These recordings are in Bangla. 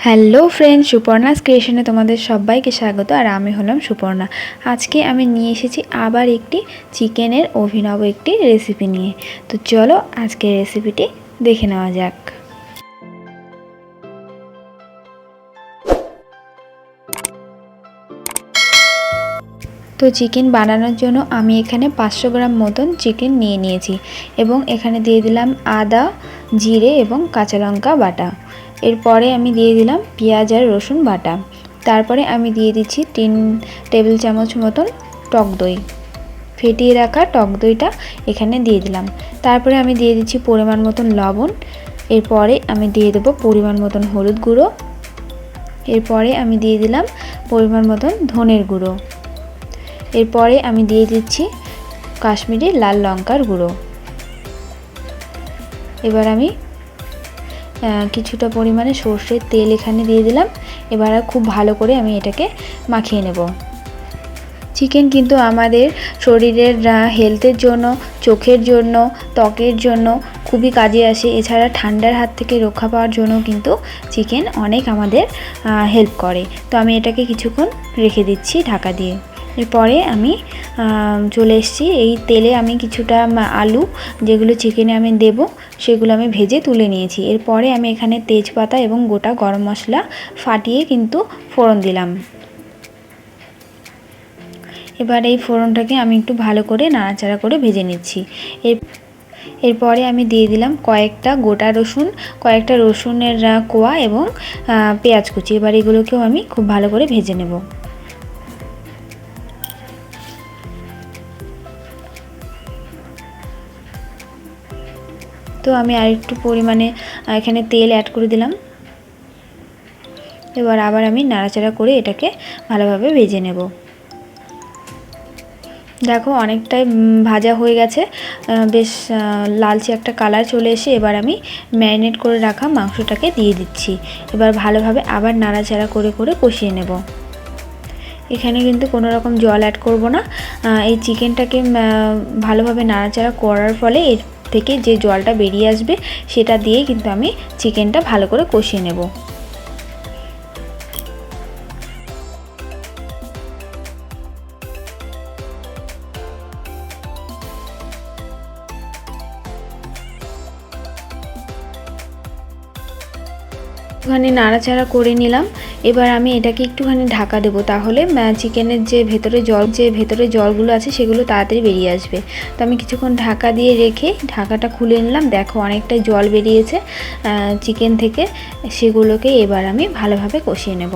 হ্যালো ফ্রেন্ডস, সুপর্ণাস ক্রিয়েশনে তোমাদের সবাইকে স্বাগত। আর আমি হলাম সুপর্ণা। আজকে আমি নিয়ে এসেছি আবার একটি চিকেনের অভিনব একটি রেসিপি নিয়ে। তো চলো আজকের রেসিপিটি দেখে নেওয়া যাক। তো চিকেন বানানোর জন্য আমি এখানে 500 গ্রাম মতন চিকেন নিয়ে নিয়েছি এবং এখানে দিয়ে দিলাম আদা, জিরে এবং কাঁচা লঙ্কা বাটা। এরপরে আমি দিয়ে দিলাম পেঁয়াজ আর রসুন বাটা। তারপরে আমি দিয়ে দিচ্ছি 3 টেবিল চামচ মতন টক দই, ফেটিয়ে রাখা টক দইটা এখানে দিয়ে দিলাম। তারপরে আমি দিয়ে দিচ্ছি পরিমাণ মতন লবণ। এরপরে আমি দিয়ে দেবো পরিমাণ মতন হলুদ গুঁড়ো। এরপরে আমি দিয়ে দিলাম পরিমাণ মতন ধনের গুঁড়ো। এরপরে আমি দিয়ে দিচ্ছি কাশ্মীরি লাল লঙ্কার গুঁড়ো। এবার আমি কিছুটা পরিমাণে সর্ষের তেল এখানে দিয়ে দিলাম। এবার খুব ভালো করে আমি এটাকে মাখিয়ে নেব। চিকেন কিন্তু আমাদের শরীরের হেলথের জন্য, চোখের জন্য, ত্বকের জন্য খুবই কাজে আসে। এছাড়া ঠান্ডার হাত থেকে রক্ষা পাওয়ার জন্য কিন্তু চিকেন অনেক আমাদের হেল্প করে। তো আমি এটাকে কিছুক্ষণ রেখে দিচ্ছি ঢাকা দিয়ে। এরপরে আমি চলে এসেছি এই তেলে। আমি কিছুটা আলু যেগুলো চিকেনে আমি দেব সেগুলো আমি ভেজে তুলে নিয়েছি। এরপরে আমি এখানে তেজপাতা এবং গোটা গরম মশলা ফাটিয়ে কিন্তু ফোড়ন দিলাম। এবার এই ফোড়নটাকে আমি একটু ভালো করে নাড়াচাড়া করে ভেজে নিচ্ছি। এরপরে আমি দিয়ে দিলাম কয়েকটা গোটা রসুন, কয়েকটা রসুনের কোয়া এবং পেঁয়াজ কুচি। এবার এগুলোকেও আমি খুব ভালো করে ভেজে নেব। তো আমি আরেকটু পরিমাণে এখানে তেল অ্যাড করে দিলাম। এবার আবার আমি নাড়াচাড়া করে এটাকে ভালোভাবে ভেজে নেব। দেখো অনেকটাই ভাজা হয়ে গেছে, বেশ লালচে একটা কালার চলে এসে এবার আমি ম্যারিনেট করে রাখা মাংসটাকে দিয়ে দিচ্ছি। এবার ভালোভাবে আবার নাড়াচাড়া করে করে কষিয়ে নেব। এখানে কিন্তু কোনো রকম জল অ্যাড করব না। এই চিকেনটাকে ভালোভাবে নাড়াচাড়া করার ফলে এর থেকে যে জলটা বেরিয়ে আসবে সেটা দিয়ে কিন্তু আমি চিকেনটা ভালো করে কষিয়ে নেব। একটুখানি নাড়াচাড়া করে নিলাম। এবার আমি এটাকে একটুখানি ঢাকা দেবো, তাহলে চিকেনের যে ভেতরে জলগুলো আছে সেগুলো তাড়াতাড়ি বেরিয়ে আসবে। তো আমি কিছুক্ষণ ঢাকা দিয়ে রেখে ঢাকাটা খুলে নিলাম। দেখো অনেকটা জল বেরিয়েছে চিকেন থেকে। সেগুলোকে এবার আমি ভালোভাবে কষিয়ে নেব।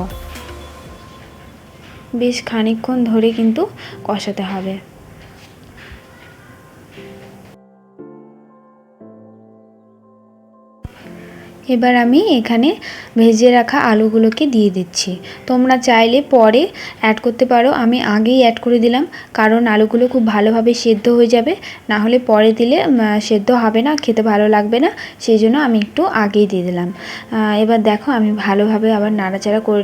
বেশ খানিকক্ষণ ধরে কিন্তু কষাতে হবে। এবার আমি এখানে ভেজে রাখা আলুগুলোকে দিয়ে দিচ্ছি। তোমরা চাইলে পরে অ্যাড করতে পারো, আমি আগেই অ্যাড করে দিলাম কারণ আলুগুলো খুব ভালোভাবে সেদ্ধ হয়ে যাবে। না হলে পরে দিলে সেদ্ধ হবে না, খেতে ভালো লাগবে না, সেই জন্য আমি একটু আগেই দিয়ে দিলাম। এবার দেখো আমি ভালোভাবে আবার নাড়াচাড়া করে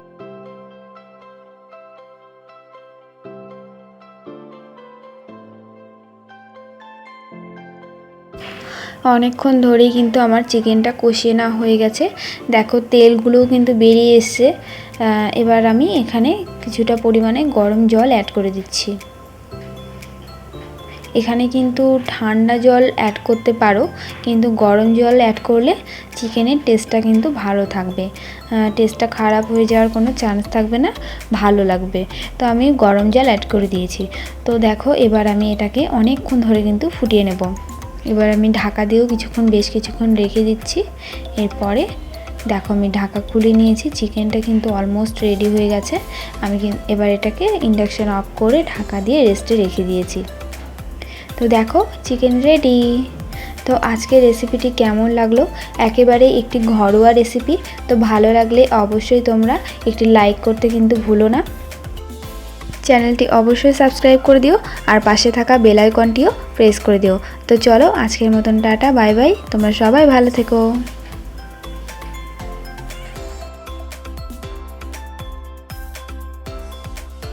অনেকক্ষণ ধরেই কিন্তু আমার চিকেনটা কষিয়ে নেওয়া হয়ে গেছে। দেখো তেলগুলোও কিন্তু বেরিয়ে এসছে। এবার আমি এখানে কিছুটা পরিমাণে গরম জল অ্যাড করে দিচ্ছি। এখানে কিন্তু ঠান্ডা জল অ্যাড করতে পারো, কিন্তু গরম জল অ্যাড করলে চিকেনের টেস্টটা কিন্তু ভালো থাকবে। টেস্টটা খারাপ হয়ে যাওয়ার কোনো চান্স থাকবে না, ভালো লাগবে। তো আমি গরম জল অ্যাড করে দিয়েছি। তো দেখো এবার আমি এটাকে অনেকক্ষণ ধরে কিন্তু ফুটিয়ে নেব। এবার আমি ঢাকা দিয়েও বেশ কিছুক্ষণ রেখে দিচ্ছি। এরপরে দেখো আমি ঢাকা খুলে নিয়েছি। চিকেনটা কিন্তু অলমোস্ট রেডি হয়ে গেছে। আমি এবার এটাকে ইন্ডাকশান অফ করে ঢাকা দিয়ে রেস্টে রেখে দিয়েছি। তো দেখো চিকেন রেডি। তো আজকের রেসিপিটি কেমন লাগলো? একেবারে একটি ঘরোয়া রেসিপি। তো ভালো লাগলে অবশ্যই তোমরা একটি লাইক করতে কিন্তু ভুলো না। চ্যানেলটি অবশ্যই সাবস্ক্রাইব করে দিও আর পাশে থাকা বেল আইকনটিও প্রেস করে দিও। তো চলো আজকের মতন টাটা, বাই বাই। তোমরা সবাই ভালো থেকো।